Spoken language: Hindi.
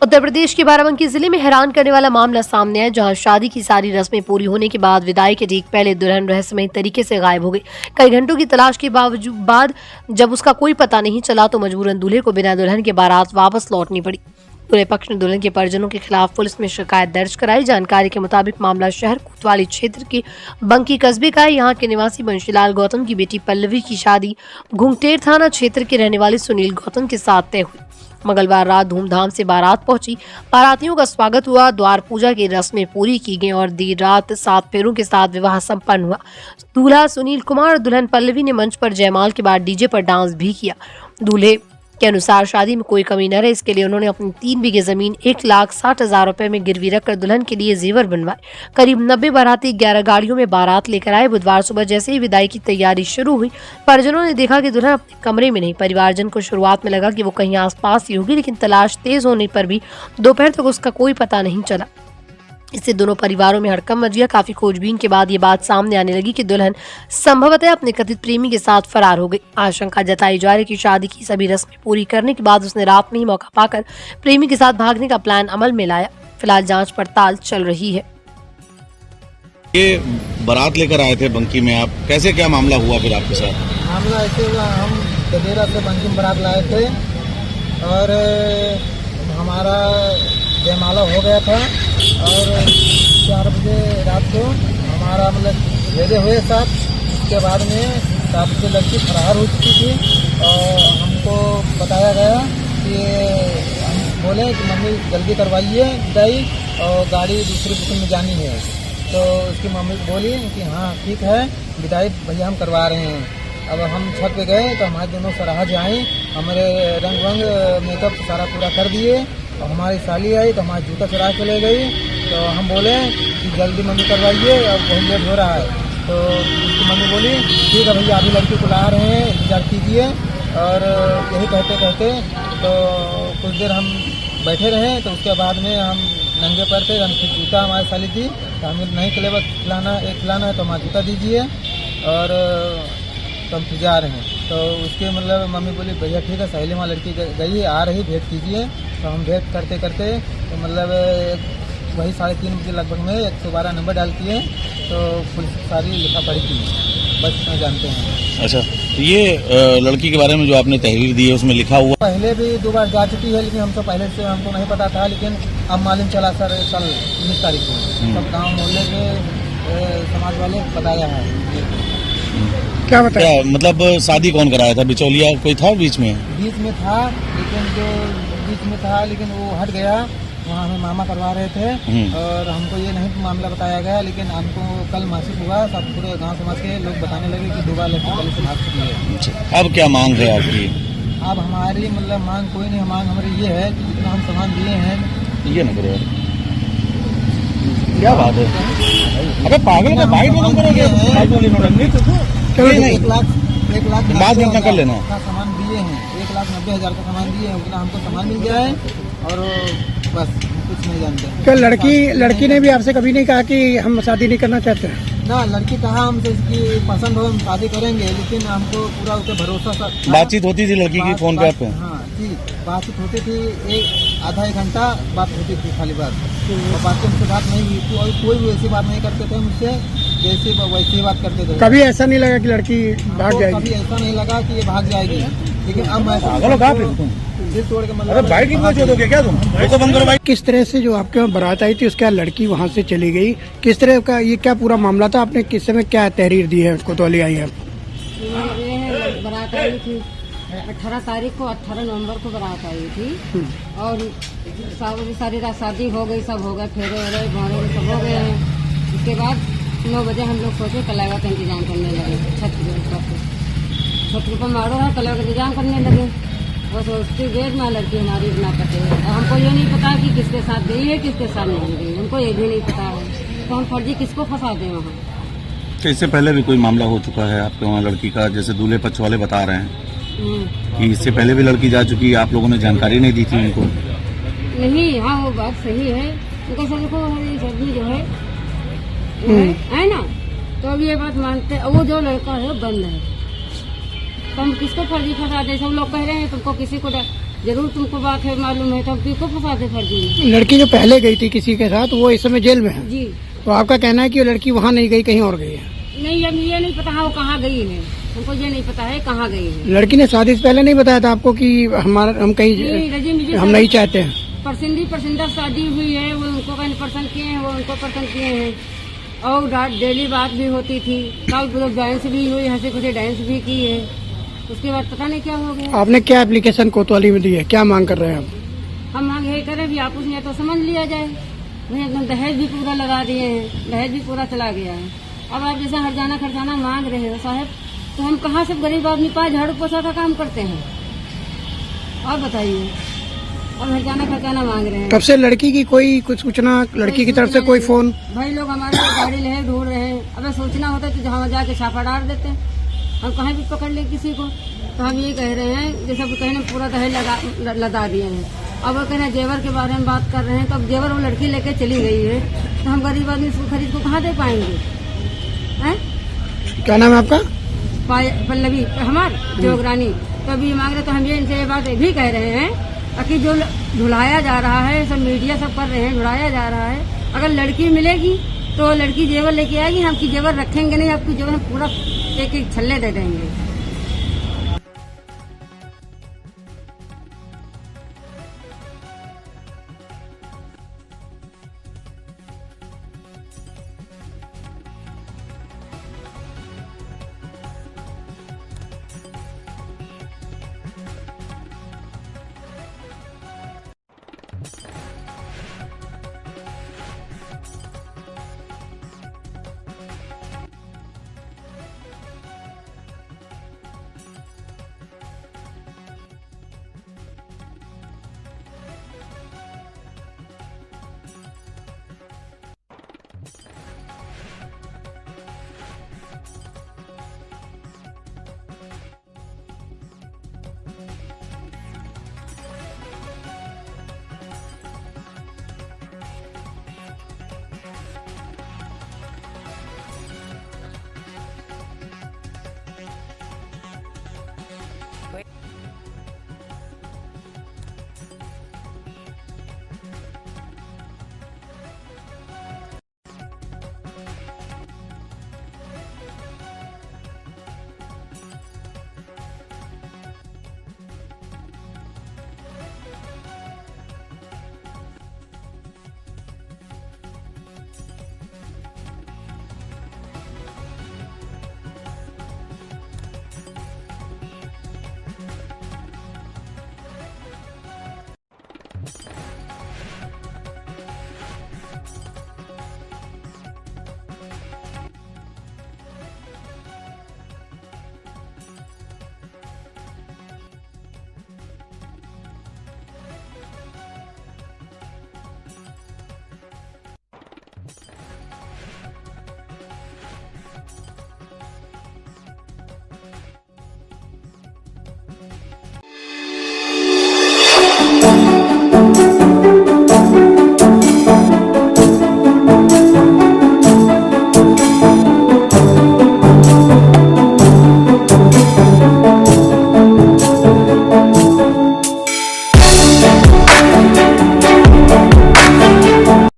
उत्तर प्रदेश के बाराबंकी जिले में हैरान करने वाला मामला सामने आया, जहां शादी की सारी रस्में पूरी होने के बाद विदाई के ठीक पहले दुल्हन रहस्यमयी तरीके से गायब हो गई। कई घंटों की तलाश के बाद जब उसका कोई पता नहीं चला तो मजबूरन दूल्हे को बिना दुल्हन के बारात वापस लौटनी पड़ी। दूल्हे पक्ष ने दुल्हन के परिजनों के खिलाफ पुलिस में शिकायत दर्ज कराई। जानकारी के मुताबिक मामला शहर कोतवाली क्षेत्र के बंकी कस्बे का है। यहाँ के निवासी बंशीलाल गौतम की बेटी पल्लवी की शादी घुंगटेर थाना क्षेत्र के रहने वाले सुनील गौतम के साथ तय हुई। मंगलवार रात धूमधाम से बारात पहुंची। बारातियों का स्वागत हुआ, द्वार पूजा की रस्में पूरी की गईं और देर रात 7 फेरों के साथ विवाह संपन्न हुआ। दूल्हा सुनील कुमार और दुल्हन पल्लवी ने मंच पर जयमाल के बाद डीजे पर डांस भी किया। दूल्हे के अनुसार शादी में कोई कमी न रहे, इसके लिए उन्होंने अपनी 3 बीघे जमीन 1,60,000 रुपए में गिरवी रखकर दुल्हन के लिए जेवर बनवाए। करीब 90 बाराती 11 गाड़ियों में बारात लेकर आए। बुधवार सुबह जैसे ही विदाई की तैयारी शुरू हुई, परिजनों ने देखा कि दुल्हन अपने कमरे में नहीं। परिवारजन को शुरुआत में लगा कि वो कहीं आसपास ही होगी, लेकिन तलाश तेज होने पर भी दोपहर तक उसका कोई पता नहीं चला। इससे दोनों परिवारों में हड़कंप मच गया। काफी खोजबीन के बाद ये बात सामने आने लगी कि दुल्हन संभवतः अपने कथित प्रेमी के साथ फरार हो गई। आशंका जताई जा रही कि शादी की सभी रस्में पूरी करने के बाद उसने रात में ही मौका पाकर प्रेमी के साथ भागने का प्लान अमल में लाया। फिलहाल जांच पड़ताल चल रही है। ये बारात लेकर आए थे बंकी में, आप कैसे क्या मामला हुआ फिर आपके साथ? मामला ऐसे हुआ, हम गदेरा से बंकी में बारात लाए थे और हमारा जयमाला हो गया था और 4 बजे रात को हमारा भेजे हुए साथ। उसके बाद में 7 बजे लड़की फरार हो चुकी थी और हमको बताया गया कि हम बोले कि मम्मी जल्दी करवाइए विदाई और गाड़ी दूसरी बुकिंग में जानी है। तो उसकी मम्मी बोली कि हाँ ठीक है, विदाई भैया हम करवा रहे हैं। अब हम छत पे गए तो हमारे दोनों सराहज आई, हमारे रंग वंग मेकअप सारा पूरा कर दिए और हमारी साली आई तो हमारा जूता चुरा के ले गई। तो हम बोले कि जल्दी मम्मी करवाइए, अब बहुत लेट हो रहा है। तो उसकी मम्मी बोली ठीक है भैया, अभी लड़की को ला रहे हैं, इंतजार कीजिए। और यही कहते कहते तो कुछ देर हम बैठे रहे। तो उसके बाद में हम नंगे पैर थे, जूता हमारी साली थी तो हमें नहीं खिले, बस खिलाना है तो हमारा जूता दीजिए और तो हम फिर जा रहे हैं। तो उसके मम्मी बोली भैया ठीक है, सहेली वहाँ लड़की गई आ रही, भेंट कीजिए। तो हम भेंट करते करते तो वही 3:30 बजे लगभग में 112 नंबर डालती है तो पुलिस सारी लिखा पढ़ी थी, बस इतना जानते हैं। अच्छा, तो ये लड़की के बारे में जो आपने तहरीर दी है उसमें लिखा हुआ पहले भी 2 बार जा चुकी है, लेकिन हम तो पहले से हमको नहीं पता था, लेकिन अब मालूम चला सर कल 19 तारीख को सब गाँव मोहल्ले के समाज वाले बताया है। क्या बताया? मतलब शादी कौन कराया था? बिचौलिया कोई था बीच में? बीच में था, लेकिन जो बीच में था लेकिन वो हट गया, वहाँ हमें मामा करवा रहे थे और हमको ये नहीं मामला बताया गया। लेकिन हमको कल महसूस हुआ, सब पूरे गांव समाज के लोग बताने लगे कि 2 बार लड़की पहले से भाग चुकी है। अब क्या मांग है आपकी? अब हमारी मांग कोई नहीं, मांग हमारी ये है कि जितना हम सामान दिए हैं ये न करो, क्या बात है? अबे पागल का बाइट नहीं करोगे? 1 लाख बात नहीं कर लेना। सामान दिए हैं, 1,90,000 का सामान दिए हैं, उतना हमको सामान मिल गया है और बस कुछ नहीं जानते। क्या लड़की ने भी आपसे कभी नहीं कहा कि हम शादी नहीं करना चाहते हैं? ना, लड़की कहा हमसे इसकी पसंद हो हम शादी करेंगे, लेकिन हमको पूरा उसे भरोसा। बातचीत होती थी लड़की की फोन पे आपको? हाँ जी, बातचीत होती थी, आधा 1 घंटा बात होती थी खाली बात, और बाकी हमसे बात नहीं हुई थी और कोई भी ऐसी बात नहीं करते थे मुझसे, जैसे वैसी बात करते थे। कभी ऐसा नहीं लगा कि लड़की भाग जाएगी? कभी ऐसा नहीं लगा कि ये भाग जाएगी, लेकिन अब मैं तोड़ के क्या तुम तो बंद करो भाई। किस तरह से जो आपके वहाँ बारात आई थी उसके बाद लड़की वहाँ से चली गई, किस तरह का ये क्या पूरा मामला था? आपने किस समय क्या तहरीर दी है कोतवाली आई है? बारात आई थी 18 तारीख को, 18 नवंबर को बारात आई थी और सारी रात शादी हो गई, सब हो गए, फेरे वेरे भाड़े सब हो गए हैं। उसके बाद 9 बजे हम लोग सोचे कलावा का इंतजाम करने लगे, छत पर मारो है, कलावा का इंतजाम करने लगे। बस उसकी देर में लड़की हमारी ना पते है, हमको ये नहीं पता कि किसके साथ गई है किसके साथ नहीं गई, हमको ये भी नहीं पता है, तो हम फर्जी किसको फंसा दें वहाँ। तो इससे पहले भी कोई मामला हो चुका है आपके वहाँ लड़की का, जैसे दूल्हे पक्ष वाले बता रहे हैं कि इससे पहले भी लड़की जा चुकी है, आप लोगों ने जानकारी नहीं दी थी उनको? नहीं, हाँ वो बात सही है, उनका सब देखो हमारी सब्जी जो है ना, तो अब ये बात मानते, वो जो लड़का है बंद है, तो हम किसको फर्जी फंसा दे? सब लोग कह रहे हैं तुमको किसी को जरूर तुमको बात है मालूम है, तब क्यों फंसाते फर्जी में? लड़की जो पहले गई थी किसी के साथ वो इस समय जेल में है, जी तो आपका कहना है कि वो लड़की वहाँ नहीं गई, कहीं और गई है? नहीं, अब ये नहीं पता वो कहाँ गई है, हमको ये नहीं पता है कहाँ गई है। लड़की ने शादी से पहले नहीं बताया था आपको कि हम नहीं, कहीं रजी मुझे हम नहीं चाहते हैं? परसिंदा शादी हुई है, वो उनको कहीं पसंद किए हैं, वो उनको पसंद किए हैं, और डेली बात भी होती थी, कल डांस भी हुई, हंसी खुशी डांस भी की है। उसके बाद पता नहीं क्या हो गया। आपने क्या एप्लीकेशन कोतवाली में दी है, क्या मांग कर रहे हैं आप? हम मांग यही करें भी आप उसने तो समझ लिया जाए। वहीं एकदम दहेज भी पूरा लगा दिए हैं, दहेज भी पूरा चला गया है। अब आप जैसा हरजाना खर्चाना मांग रहे हो साहब, तो हम कहाँ से गरीब आदमी पास झाड़ू पोछा का काम करते हैं? आप बताइए, अब हरजाना खर्चाना मांग रहे हैं। कब से लड़की की कोई कुछ सूचना, लड़की की तरफ से कोई फोन? भाई लोग हमारे गाड़ी ले ढूंढ रहे हैं, अबे सोचना होता तो जहाँ जाके छापा डाल देते हैं, हम कहीं भी पकड़ ले किसी को। तो हम ये कह रहे हैं जैसे कहने पूरा दहेज लगा दिए हैं। अब वो कहना जेवर के बारे में बात कर रहे हैं, तो अब जेवर वो लड़की लेके चली गई है, तो हम गरीब आदमी इसको खरीद को कहाँ दे पाएंगे? हैं? क्या नाम है आपका? पल्लवी हमार जोगरानी। तो अभी मांग रहे, तो हम ये इनसे ये बात भी कह रहे हैं कि जो ढुलाया जा रहा है, सब मीडिया सब कर रहे हैं, ढुलाया जा रहा है। अगर लड़की मिलेगी तो लड़की जेवर लेके आएगी, हम की जेवर रखेंगे नहीं, आपकी जेवर हम पूरा एक एक छल्ले दे देंगे।